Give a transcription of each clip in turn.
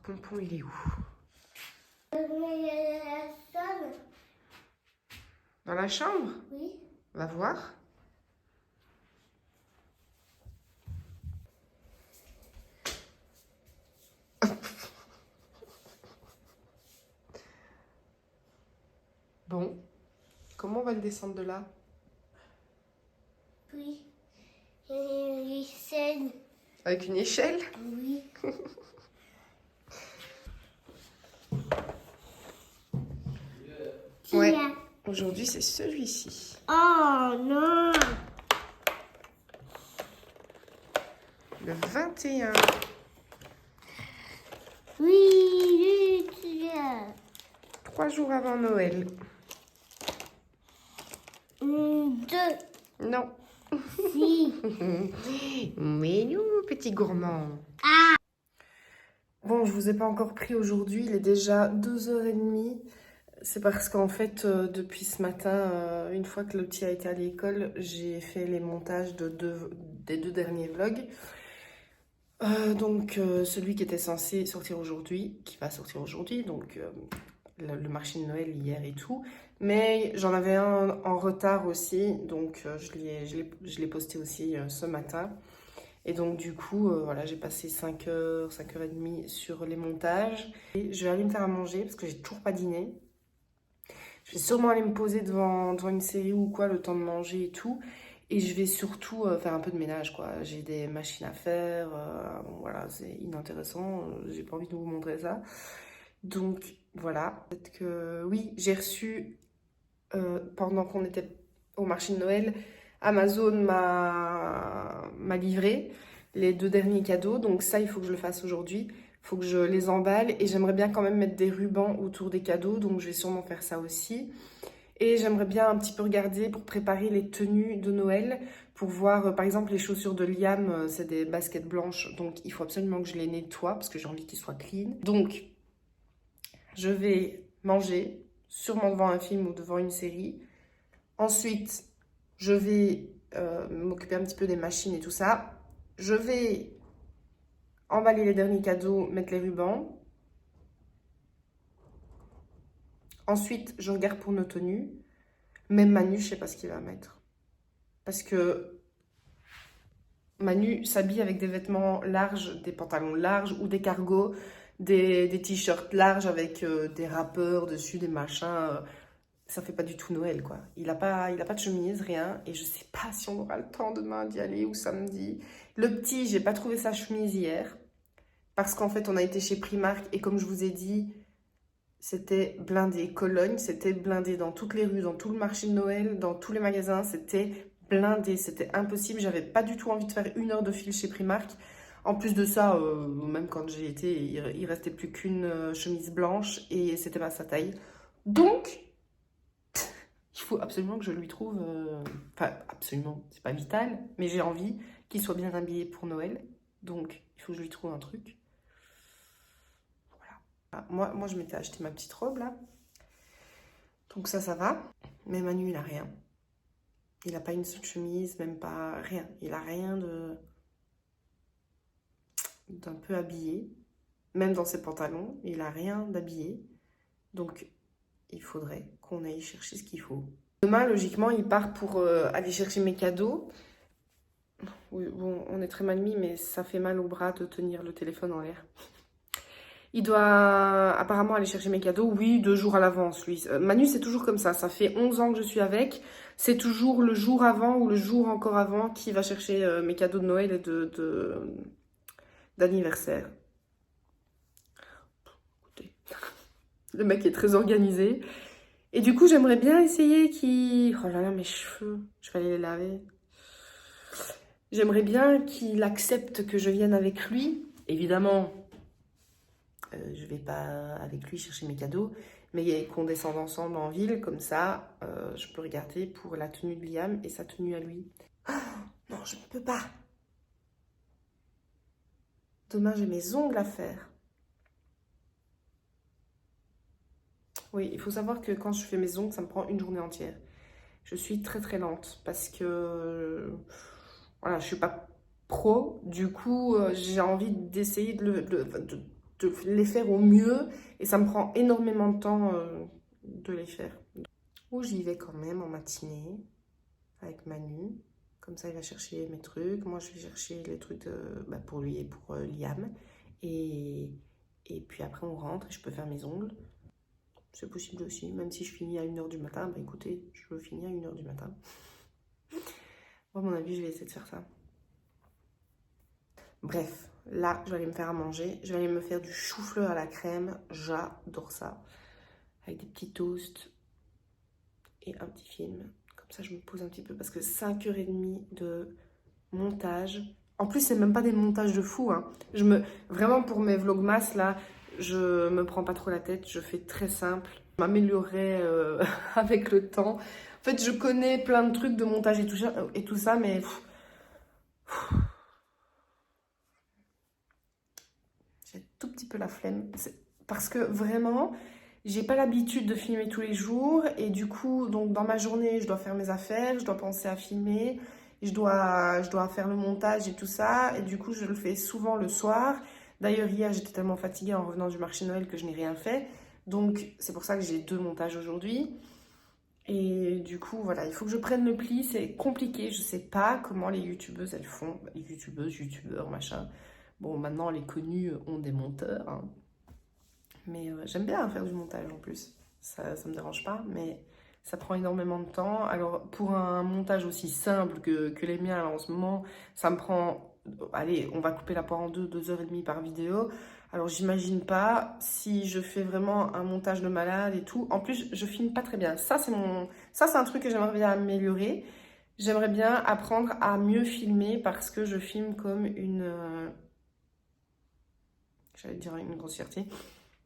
Pompon, il est où? Dans la chambre? Oui. Va voir. Bon, comment on va le descendre de là? Oui. Et scène. Avec une échelle? Oui. Ouais. Aujourd'hui, c'est celui-ci. Oh non. Le 21. Oui, tu as. 3 jours avant Noël. 2. Non. Si. Mais nous, petit gourmand. Ah. Bon, je vous ai pas encore pris aujourd'hui. Il est déjà 2h30. C'est parce qu'en fait, depuis ce matin, une fois que le petit a été à l'école, j'ai fait les montages des 2 derniers vlogs. Donc, celui qui était censé sortir aujourd'hui, qui va sortir aujourd'hui, donc le marché de Noël hier et tout. Mais j'en avais un en retard aussi, donc je l'ai posté aussi ce matin. Et donc du coup, voilà, j'ai passé 5h, 5h30 sur les montages. Et je vais aller me faire à manger parce que j'ai toujours pas dîné. Je vais sûrement aller me poser devant une série ou quoi, le temps de manger et tout. Et je vais surtout faire un peu de ménage, quoi. J'ai des machines à faire, bon, voilà, c'est inintéressant, j'ai pas envie de vous montrer ça. Donc voilà, peut-être que oui, j'ai reçu, pendant qu'on était au marché de Noël, Amazon m'a livré les 2 derniers cadeaux. Donc ça, il faut que je le fasse aujourd'hui. Il faut que je les emballe et j'aimerais bien quand même mettre des rubans autour des cadeaux. Donc je vais sûrement faire ça aussi. Et j'aimerais bien un petit peu regarder pour préparer les tenues de Noël, pour voir, par exemple, les chaussures de Liam, c'est des baskets blanches, donc il faut absolument que je les nettoie, parce que j'ai envie qu'ils soient clean. Donc, je vais manger, sûrement devant un film ou devant une série. Ensuite, je vais m'occuper un petit peu des machines et tout ça. Je vais emballer les derniers cadeaux, mettre les rubans. Ensuite, je regarde pour nos tenues. Même Manu, je sais pas ce qu'il va mettre. Parce que Manu s'habille avec des vêtements larges, des pantalons larges ou des cargos, des t-shirts larges avec des rappeurs dessus, des machins. Ça fait pas du tout Noël, quoi. Il a pas de chemise, rien. Et je sais pas si on aura le temps demain d'y aller ou samedi. Le petit, j'ai pas trouvé sa chemise hier. Parce qu'en fait, on a été chez Primark et comme je vous ai dit, c'était blindé. Cologne, c'était blindé dans toutes les rues, dans tout le marché de Noël, dans tous les magasins. C'était blindé, c'était impossible. J'avais pas du tout envie de faire 1 heure de fil chez Primark. En plus de ça, même quand j'ai été, il restait plus qu'une chemise blanche et c'était pas sa taille. Donc, il faut absolument que je lui trouve... Enfin, absolument, c'est pas vital, mais j'ai envie qu'il soit bien habillé pour Noël. Donc, il faut que je lui trouve un truc. Ah, moi, je m'étais acheté ma petite robe, là. Donc ça va. Mais Manu, il a rien. Il a pas une seule chemise, même pas rien. Il a rien d'un peu habillé. Même dans ses pantalons, il a rien d'habillé. Donc, il faudrait qu'on aille chercher ce qu'il faut. Demain, logiquement, il part pour aller chercher mes cadeaux. Oui, bon, on est très mal mis, mais ça fait mal au bras de tenir le téléphone en l'air. Il doit apparemment aller chercher mes cadeaux, oui, 2 jours à l'avance, lui. Manu, c'est toujours comme ça fait 11 ans que je suis avec. C'est toujours le jour avant ou le jour encore avant qui va chercher mes cadeaux de Noël et d'anniversaire. Écoutez, le mec est très organisé. Et du coup, j'aimerais bien essayer qu'il... Oh là là, mes cheveux, je vais aller les laver. J'aimerais bien qu'il accepte que je vienne avec lui. Évidemment, je vais pas avec lui chercher mes cadeaux, mais qu'on descende ensemble en ville, comme ça, je peux regarder pour la tenue de Liam et sa tenue à lui. Oh, non, je ne peux pas. Demain, j'ai mes ongles à faire. Oui, il faut savoir que quand je fais mes ongles, ça me prend une journée entière. Je suis très très lente parce que voilà, je suis pas pro. Du coup, j'ai envie d'essayer de de les faire au mieux et ça me prend énormément de temps de les faire. Ou j'y vais quand même en matinée avec Manu. Comme ça, il va chercher mes trucs. Moi, je vais chercher les trucs pour lui et pour Liam. Et puis après, on rentre et je peux faire mes ongles. C'est possible aussi. Même si je finis à 1h du matin, bah écoutez, je veux finir à 1h du matin. Moi, à mon avis, je vais essayer de faire ça. Bref, là, je vais aller me faire à manger. Je vais aller me faire du chou-fleur à la crème. J'adore ça. Avec des petits toasts et un petit film. Comme ça, je me pose un petit peu parce que 5h30 de montage. En plus, c'est même pas des montages de fou. Hein. Vraiment, pour mes vlogmas, là, je me prends pas trop la tête. Je fais très simple. Je m'améliorerai avec le temps. En fait, je connais plein de trucs de montage et tout ça, mais... J'ai un tout petit peu la flemme. Parce que vraiment... J'ai pas l'habitude de filmer tous les jours et du coup, donc dans ma journée, je dois faire mes affaires, je dois penser à filmer, je dois faire le montage et tout ça et du coup, je le fais souvent le soir. D'ailleurs, hier, j'étais tellement fatiguée en revenant du marché Noël que je n'ai rien fait. Donc, c'est pour ça que j'ai 2 montages aujourd'hui. Et du coup, voilà, il faut que je prenne le pli, c'est compliqué, je sais pas comment les youtubeuses, elles font. Les youtubeuses, youtubeurs, machin. Bon, maintenant, les connus ont des monteurs, hein. Mais j'aime bien faire du montage en plus, ça me dérange pas, mais ça prend énormément de temps. Alors pour un montage aussi simple que les miens là, en ce moment, ça me prend, allez, on va couper la poire en deux, 2h30 par vidéo. Alors j'imagine pas si je fais vraiment un montage de malade et tout. En plus, je filme pas très bien. Ça, c'est un truc que j'aimerais bien améliorer. J'aimerais bien apprendre à mieux filmer parce que je filme comme j'allais dire une grossièreté,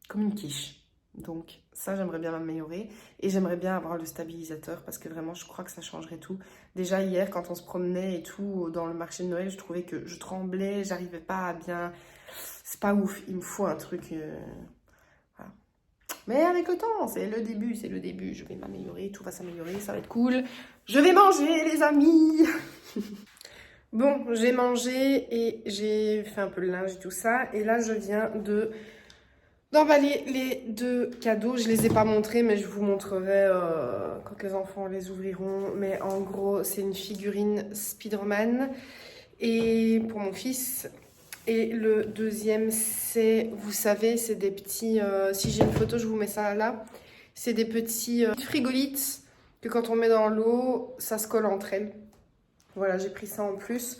comme une quiche. Donc ça, j'aimerais bien m'améliorer. Et j'aimerais bien avoir le stabilisateur parce que vraiment, je crois que ça changerait tout. Déjà hier, quand on se promenait et tout dans le marché de Noël, je trouvais que je tremblais, j'arrivais pas à bien... C'est pas ouf, il me faut un truc... Voilà. Mais avec le temps, c'est le début, c'est le début. Je vais m'améliorer, tout va s'améliorer, ça va être cool. Je vais manger, les amis. Bon, j'ai mangé et j'ai fait un peu le linge et tout ça. Et là, je viens d'emballer les 2 cadeaux. Je les ai pas montrés, mais je vous montrerai quand les enfants les ouvriront. Mais en gros, c'est une figurine Spider-Man et pour mon fils. Et le deuxième, c'est, vous savez, c'est des petits... si j'ai une photo, je vous mets ça là. C'est des petits frigolites que quand on met dans l'eau, ça se colle entre elles. Voilà, j'ai pris ça en plus.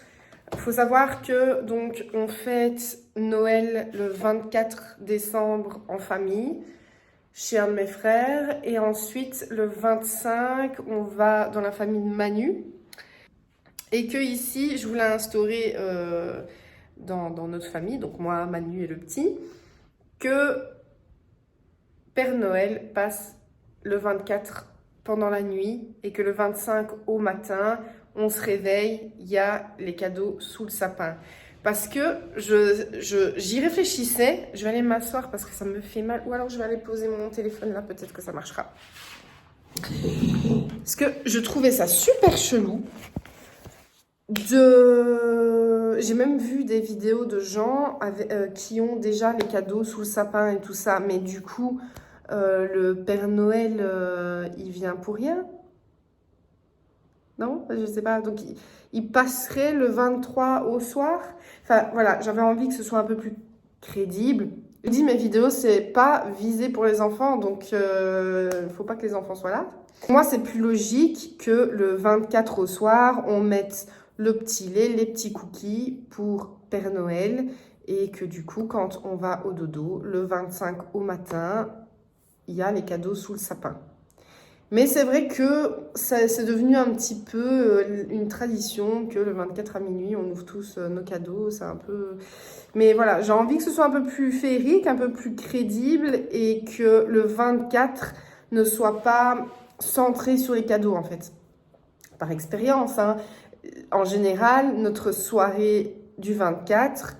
Il faut savoir que donc on fête Noël le 24 décembre en famille chez un de mes frères et ensuite le 25 on va dans la famille de Manu et que ici je voulais instaurer dans notre famille, donc moi, Manu et le petit, que Père Noël passe le 24 pendant la nuit et que le 25 au matin on se réveille, il y a les cadeaux sous le sapin. Parce que j'y réfléchissais, je vais aller m'asseoir parce que ça me fait mal. Ou alors je vais aller poser mon téléphone là, peut-être que ça marchera. Parce que je trouvais ça super chelou. J'ai même vu des vidéos de gens qui ont déjà les cadeaux sous le sapin et tout ça. Mais du coup, le Père Noël, il vient pour rien. Non, je sais pas. Donc, il passerait le 23 au soir. Enfin, voilà, j'avais envie que ce soit un peu plus crédible. Je dis, mes vidéos, c'est pas visé pour les enfants, donc faut pas que les enfants soient là. Pour moi, c'est plus logique que le 24 au soir, on mette le petit lait, les petits cookies pour Père Noël. Et que du coup, quand on va au dodo, le 25 au matin, il y a les cadeaux sous le sapin. Mais c'est vrai que c'est devenu un petit peu une tradition que le 24 à minuit, on ouvre tous nos cadeaux. C'est un peu... Mais voilà, j'ai envie que ce soit un peu plus féerique, un peu plus crédible et que le 24 ne soit pas centré sur les cadeaux, en fait. Par expérience, hein. En général, notre soirée du 24...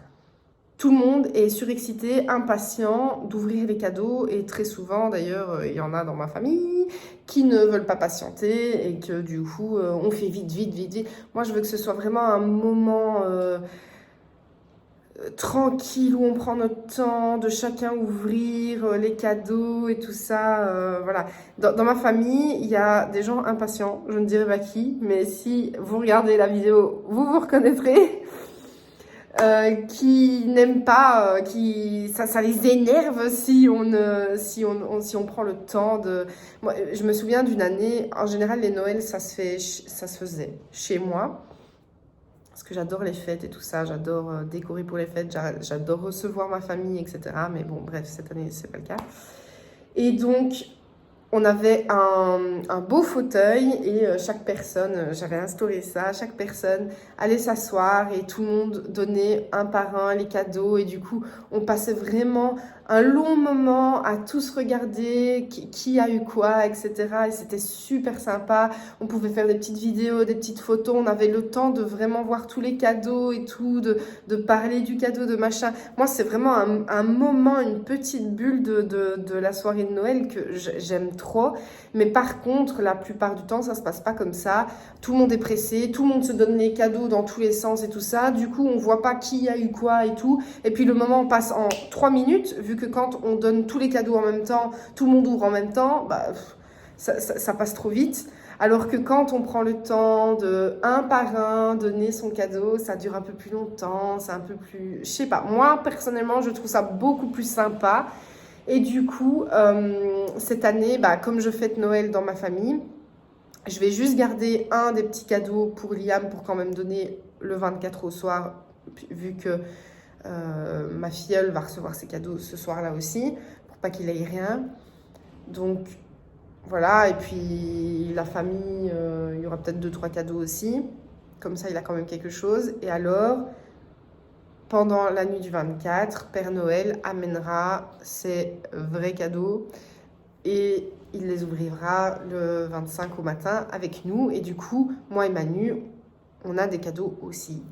Tout le monde est surexcité, impatient d'ouvrir les cadeaux et très souvent, d'ailleurs, il y en a dans ma famille qui ne veulent pas patienter et que du coup, on fait vite, vite, vite, vite. Moi, je veux que ce soit vraiment un moment tranquille, où on prend notre temps de chacun ouvrir les cadeaux et tout ça. Voilà. Dans ma famille, il y a des gens impatients, je ne dirai pas qui, mais si vous regardez la vidéo, vous vous reconnaîtrez. Qui n'aiment pas, ça les énerve si on prend le temps de. Moi, je me souviens d'une année, en général les Noëls ça se faisait chez moi parce que j'adore les fêtes et tout ça, j'adore décorer pour les fêtes, j'adore recevoir ma famille, etc. Mais bon, bref, cette année c'est pas le cas. Et donc on avait un beau fauteuil et chaque personne, j'avais instauré ça, chaque personne allait s'asseoir et tout le monde donnait un par un les cadeaux. Et du coup, on passait vraiment un long moment à tous regarder qui a eu quoi, etc. Et c'était super sympa. On pouvait faire des petites vidéos, des petites photos. On avait le temps de vraiment voir tous les cadeaux et tout, de parler du cadeau, de machin. Moi, c'est vraiment un moment, une petite bulle de la soirée de Noël que j'aime trop. Mais par contre, la plupart du temps, ça se passe pas comme ça. Tout le monde est pressé, tout le monde se donne les cadeaux dans tous les sens et tout ça. Du coup, on voit pas qui a eu quoi et tout. Et puis le moment passe en 3 minutes, vu que quand on donne tous les cadeaux en même temps, tout le monde ouvre en même temps, bah, ça passe trop vite. Alors que quand on prend le temps de un par un donner son cadeau, ça dure un peu plus longtemps, c'est un peu plus... Je sais pas, moi personnellement, je trouve ça beaucoup plus sympa. Et du coup, cette année, bah, comme je fête Noël dans ma famille, je vais juste garder un des petits cadeaux pour Liam pour quand même donner le 24 au soir, vu que ma filleule va recevoir ses cadeaux ce soir-là aussi, pour pas qu'il ait rien. Donc voilà, et puis la famille, il y aura peut-être 2-3 cadeaux aussi. Comme ça, il a quand même quelque chose. Et alors, pendant la nuit du 24, Père Noël amènera ses vrais cadeaux et il les ouvrira le 25 au matin avec nous. Et du coup, moi et Manu, on a des cadeaux aussi.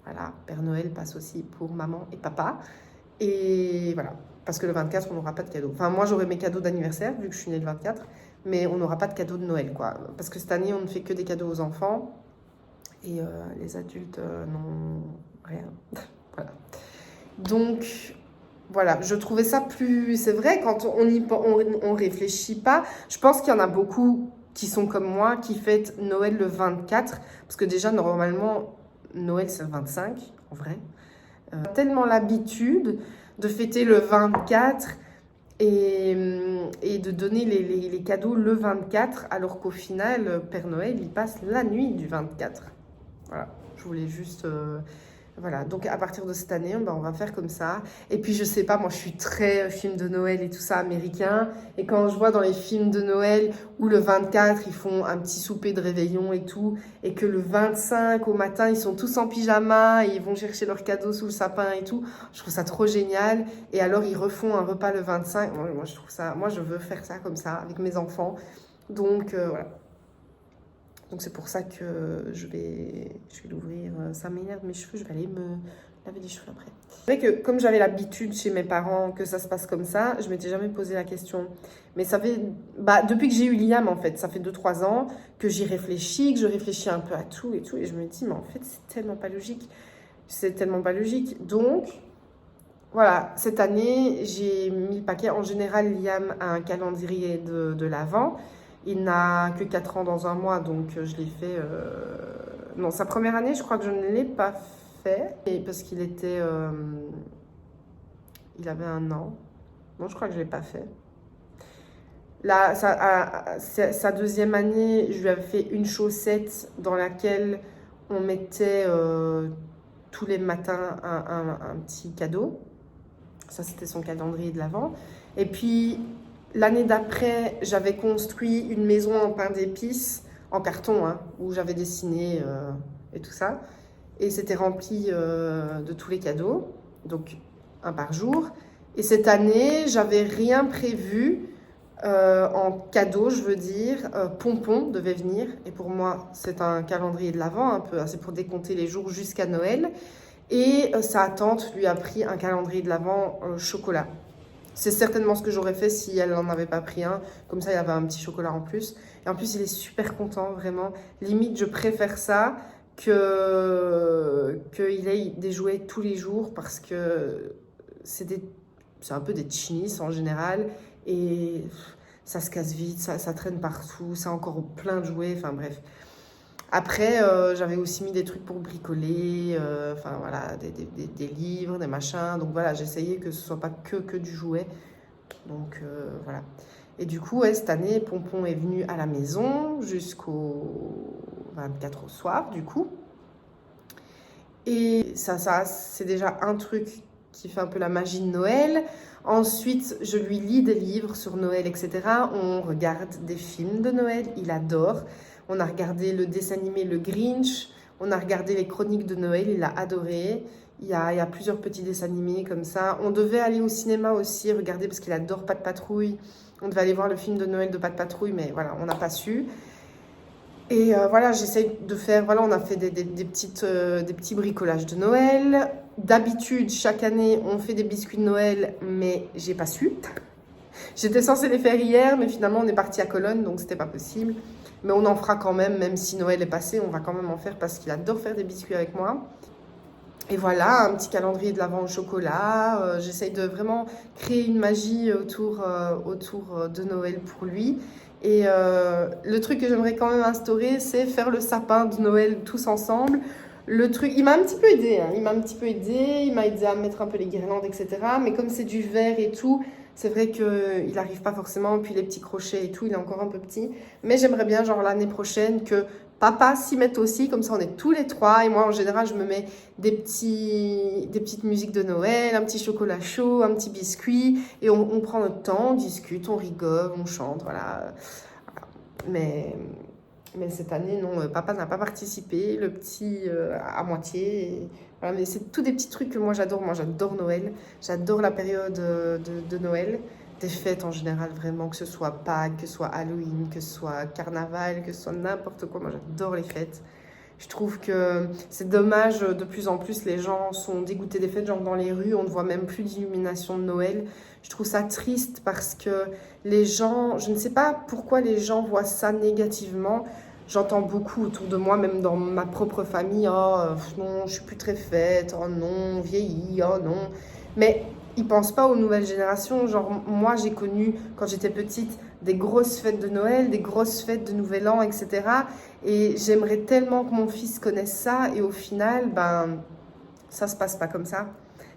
Voilà, Père Noël passe aussi pour maman et papa. Et voilà, parce que le 24, on n'aura pas de cadeaux. Enfin, moi, j'aurai mes cadeaux d'anniversaire, vu que je suis née le 24, mais on n'aura pas de cadeaux de Noël, quoi. Parce que cette année, on ne fait que des cadeaux aux enfants. Et les adultes n'ont rien. Voilà. Donc, voilà, je trouvais ça plus... C'est vrai, quand on réfléchit pas, je pense qu'il y en a beaucoup qui sont comme moi, qui fêtent Noël le 24, parce que déjà, normalement, Noël, c'est le 25, en vrai. Tellement l'habitude de fêter le 24 et de donner les cadeaux le 24, alors qu'au final, Père Noël, il passe la nuit du 24. Voilà, je voulais juste... Voilà, donc à partir de cette année, on va faire comme ça. Et puis je sais pas, moi je suis très film de Noël et tout ça américain. Et quand je vois dans les films de Noël où le 24 ils font un petit souper de réveillon et tout, et que le 25 au matin ils sont tous en pyjama et ils vont chercher leurs cadeaux sous le sapin et tout, je trouve ça trop génial. Et alors ils refont un repas le 25. Moi je trouve ça, moi je veux faire ça comme ça avec mes enfants. Donc voilà. Donc c'est pour ça que je vais l'ouvrir. Ça m'énerve mes cheveux, je vais aller me laver les cheveux après. C'est vrai que comme j'avais l'habitude chez mes parents que ça se passe comme ça, je m'étais jamais posé la question. Mais ça fait, depuis que j'ai eu Liam en fait, ça fait 2-3 ans que j'y réfléchis, que je réfléchis un peu à tout et tout. Et je me dis, mais en fait c'est tellement pas logique. C'est tellement pas logique. Donc voilà, cette année j'ai mis le paquet. En général, Liam a un calendrier de l'Avent. Il n'a que 4 ans dans un mois, donc je l'ai fait... Non, sa première année, je crois que je ne l'ai pas fait. Et parce qu'il était... Il avait 1 an. Non, je crois que je ne l'ai pas fait. Là, sa deuxième année, je lui avais fait une chaussette dans laquelle on mettait tous les matins un petit cadeau. Ça, c'était son calendrier de l'Avent. Et puis... L'année d'après, j'avais construit une maison en pain d'épices, en carton, hein, où j'avais dessiné et tout ça. Et c'était rempli de tous les cadeaux, donc un par jour. Et cette année, j'avais rien prévu en cadeau, je veux dire. Pompon devait venir. Et pour moi, c'est un calendrier de l'Avent, un peu. C'est pour décompter les jours jusqu'à Noël. Et sa tante lui a pris un calendrier de l'Avent chocolat. C'est certainement ce que j'aurais fait si elle n'en avait pas pris un. Comme ça, il y avait un petit chocolat en plus. Et en plus, il est super content, vraiment. Limite, je préfère ça qu'il ait des jouets tous les jours parce que c'est un peu des chinis en général et ça se casse vite, ça traîne partout, c'est encore plein de jouets, enfin bref. Après, j'avais aussi mis des trucs pour bricoler, enfin voilà, des livres, des machins. Donc voilà, j'essayais que ce soit pas que du jouet. Donc voilà. Et du coup, ouais, cette année, Pompon est venu à la maison jusqu'au 24 au soir, du coup. Et ça c'est déjà un truc qui fait un peu la magie de Noël. Ensuite, je lui lis des livres sur Noël, etc. On regarde des films de Noël, il adore. On a regardé le dessin animé Le Grinch, on a regardé les chroniques de Noël, il a adoré. Il y a plusieurs petits dessins animés comme ça. On devait aller au cinéma aussi, regarder parce qu'il adore Pat' Patrouille. On devait aller voir le film de Noël de Pat' Patrouille, mais voilà, on n'a pas su. Et voilà, j'essaye de faire, voilà, on a fait des petits bricolages de Noël. D'habitude, chaque année, on fait des biscuits de Noël, mais j'ai pas su. J'étais censée les faire hier, mais finalement, on est parti à Cologne, donc c'était pas possible. Mais on en fera quand même si Noël est passé, on va quand même en faire parce qu'il adore faire des biscuits avec moi. Et voilà, un petit calendrier de l'Avent au chocolat. J'essaye de vraiment créer une magie autour de Noël pour lui. Et le truc que j'aimerais quand même instaurer, c'est faire le sapin de Noël tous ensemble. Le truc, il m'a un petit peu aidé, hein. Il m'a aidé à mettre un peu les guirlandes, etc. Mais comme c'est du verre et tout, c'est vrai qu'il n'arrive pas forcément. Puis les petits crochets et tout, il est encore un peu petit. Mais j'aimerais bien, genre l'année prochaine, que papa s'y mette aussi. Comme ça, on est tous les trois. Et moi, en général, je me mets des petites musiques de Noël, un petit chocolat chaud, un petit biscuit. Et on prend notre temps, on discute, on rigole, on chante, voilà. Mais cette année, non, papa n'a pas participé, le petit à moitié. Voilà, mais c'est tous des petits trucs que moi j'adore. Moi j'adore Noël, j'adore la période de Noël, des fêtes en général, vraiment, que ce soit Pâques, que ce soit Halloween, que ce soit Carnaval, que ce soit n'importe quoi. Moi j'adore les fêtes. Je trouve que c'est dommage, de plus en plus les gens sont dégoûtés des fêtes, genre dans les rues, on ne voit même plus d'illumination de Noël. Je trouve ça triste parce que les gens, je ne sais pas pourquoi les gens voient ça négativement. J'entends beaucoup autour de moi, même dans ma propre famille, oh non, je suis plus très fête, oh non, vieillie, oh non. Mais ils pensent pas aux nouvelles générations. Genre moi j'ai connu quand j'étais petite des grosses fêtes de Noël, des grosses fêtes de Nouvel An, etc. Et j'aimerais tellement que mon fils connaisse ça. Et au final, ben ça se passe pas comme ça.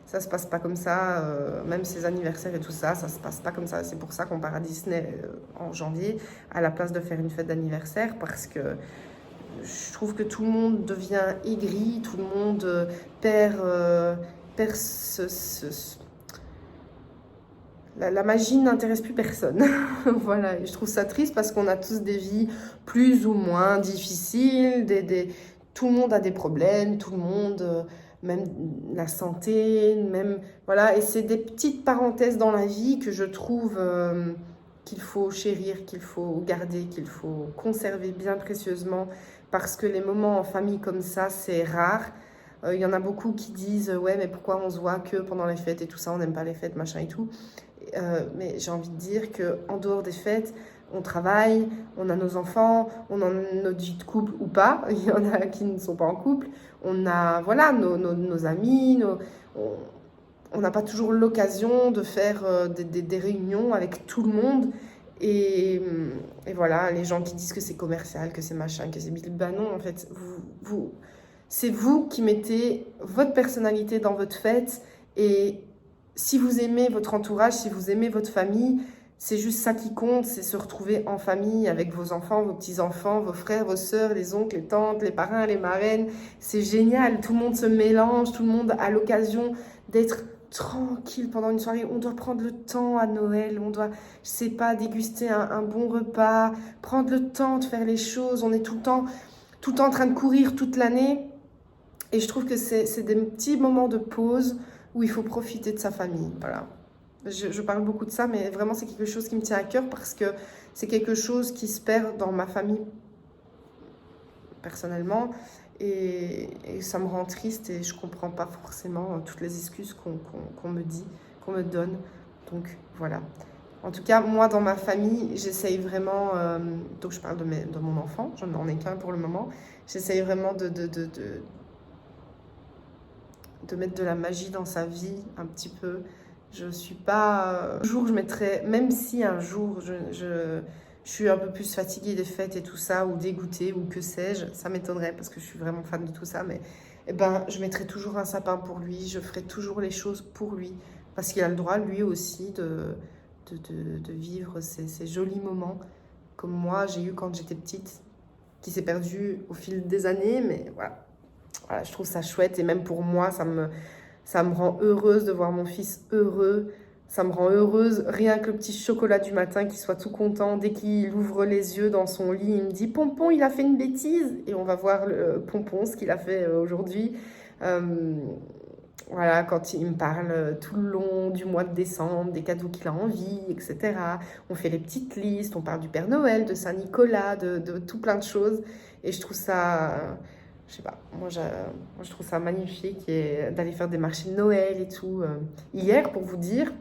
Ça se passe pas comme ça, même ses anniversaires et tout ça, ça se passe pas comme ça. C'est pour ça qu'on part à Disney en janvier, à la place de faire une fête d'anniversaire, parce que je trouve que tout le monde devient aigri, tout le monde perd la magie n'intéresse plus personne. Voilà, et je trouve ça triste parce qu'on a tous des vies plus ou moins difficiles, tout le monde a des problèmes, tout le monde, même la santé, même voilà, et c'est des petites parenthèses dans la vie que je trouve qu'il faut chérir, qu'il faut garder, qu'il faut conserver bien précieusement parce que les moments en famille comme ça, c'est rare. Il y en a beaucoup qui disent ouais, mais pourquoi on se voit que pendant les fêtes et tout ça, on n'aime pas les fêtes, machin et tout. Mais j'ai envie de dire qu'en dehors des fêtes, on travaille, on a nos enfants, on a notre vie de couple ou pas. Il y en a qui ne sont pas en couple. On a voilà, nos amis. On n'a pas toujours l'occasion de faire des réunions avec tout le monde. Et voilà, les gens qui disent que c'est commercial, que c'est machin, que c'est bidule. Ben non, en fait, c'est vous qui mettez votre personnalité dans votre fête. Et si vous aimez votre entourage, si vous aimez votre famille, c'est juste ça qui compte, c'est se retrouver en famille avec vos enfants, vos petits-enfants, vos frères, vos sœurs, les oncles, les tantes, les parrains, les marraines. C'est génial, tout le monde se mélange, tout le monde a l'occasion d'être tranquille pendant une soirée. On doit prendre le temps à Noël, on doit, je sais pas, déguster un bon repas, prendre le temps de faire les choses. On est tout le temps en train de courir toute l'année. Et je trouve que c'est des petits moments de pause où il faut profiter de sa famille. Voilà. Je parle beaucoup de ça, mais vraiment, c'est quelque chose qui me tient à cœur parce que c'est quelque chose qui se perd dans ma famille personnellement. Et ça me rend triste et je comprends pas forcément toutes les excuses qu'on me dit, qu'on me donne. Donc voilà. En tout cas, moi, dans ma famille, j'essaye vraiment... donc, je parle de mon enfant, je n'en ai qu'un pour le moment. J'essaye vraiment de mettre de la magie dans sa vie, un petit peu. Je suis pas... Un jour, je mettrais... Même si un jour, je suis un peu plus fatiguée des fêtes et tout ça, ou dégoûtée, ou que sais-je, ça m'étonnerait, parce que je suis vraiment fan de tout ça, mais eh ben, je mettrai toujours un sapin pour lui, je ferai toujours les choses pour lui, parce qu'il a le droit, lui aussi, de vivre ces jolis moments comme moi j'ai eu quand j'étais petite, qui s'est perdu au fil des années, mais voilà. Voilà, je trouve ça chouette et même pour moi, ça me rend heureuse de voir mon fils heureux. Ça me rend heureuse rien que le petit chocolat du matin qu'il soit tout content. Dès qu'il ouvre les yeux dans son lit, il me dit « Pompon, il a fait une bêtise !» Et on va voir le Pompon, ce qu'il a fait aujourd'hui. Voilà, quand il me parle tout le long du mois de décembre, des cadeaux qu'il a envie, etc. On fait les petites listes, on parle du Père Noël, de Saint-Nicolas, de tout plein de choses. Et je trouve ça, je sais pas, moi je trouve ça magnifique d'aller faire des marchés de Noël et tout. Hier, pour vous dire,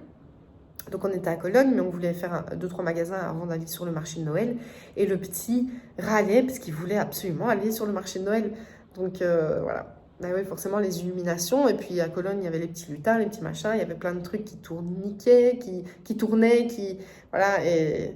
donc on était à Cologne, mais on voulait faire 2-3 magasins avant d'aller sur le marché de Noël. Et le petit râlait parce qu'il voulait absolument aller sur le marché de Noël. Donc voilà. Bah oui, forcément, les illuminations. Et puis à Cologne, il y avait les petits lutins, les petits machins. Il y avait plein de trucs qui tourniquaient, qui tournaient, voilà. Et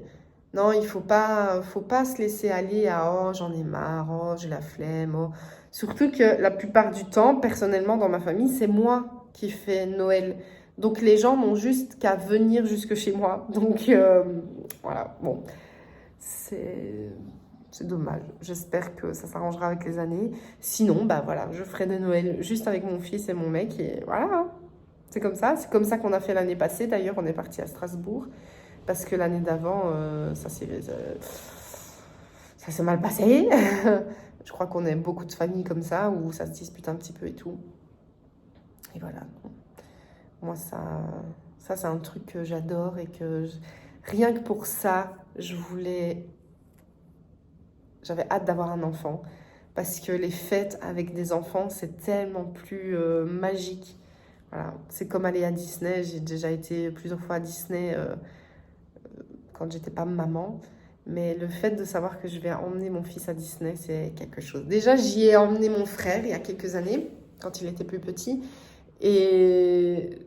non, il faut pas se laisser aller à « Oh, j'en ai marre, oh, j'ai la flemme, oh. » Surtout que la plupart du temps, personnellement, dans ma famille, c'est moi qui fais Noël. Donc les gens n'ont juste qu'à venir jusque chez moi. Donc voilà, bon, c'est dommage. J'espère que ça s'arrangera avec les années. Sinon, bah voilà, je ferai de Noël juste avec mon fils et mon mec. Et voilà, c'est comme ça. C'est comme ça qu'on a fait l'année passée. D'ailleurs, on est parti à Strasbourg. Parce que l'année d'avant, ça s'est mal passé. Je crois qu'on a beaucoup de familles comme ça, où ça se dispute un petit peu et tout. Et voilà. Moi, ça c'est un truc que j'adore et rien que pour ça, j'avais hâte d'avoir un enfant. Parce que les fêtes avec des enfants, c'est tellement plus magique. Voilà. C'est comme aller à Disney. J'ai déjà été plusieurs fois à Disney quand j'étais pas maman. Mais le fait de savoir que je vais emmener mon fils à Disney, c'est quelque chose. Déjà, j'y ai emmené mon frère il y a quelques années, quand il était plus petit. Et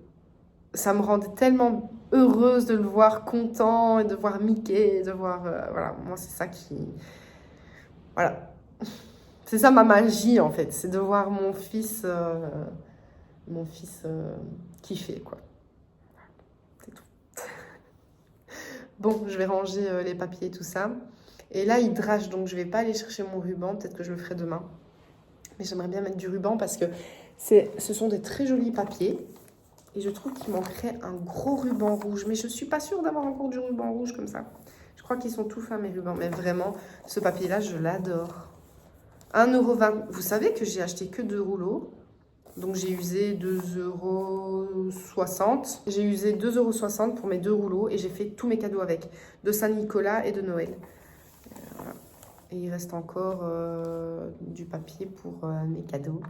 ça me rendait tellement heureuse de le voir content, et de voir Mickey, et de voir... voilà, moi, c'est ça qui... Voilà. C'est ça ma magie, en fait. C'est de voir mon fils kiffer, quoi. C'est tout. Bon, je vais ranger les papiers et tout ça. Et là, il drache, donc je vais pas aller chercher mon ruban. Peut-être que je le ferai demain. Mais j'aimerais bien mettre du ruban parce que ce sont des très jolis papiers. Et je trouve qu'il manquerait un gros ruban rouge. Mais je suis pas sûre d'avoir encore du ruban rouge comme ça. Je crois qu'ils sont tout fins, mes rubans. Mais vraiment, ce papier-là, je l'adore. 1,20 €. Vous savez que j'ai acheté que 2 rouleaux. Donc j'ai usé 2,60 €. J'ai usé 2,60 € pour mes 2 rouleaux. Et j'ai fait tous mes cadeaux avec. De Saint-Nicolas et de Noël. Voilà. Et il reste encore du papier pour mes cadeaux.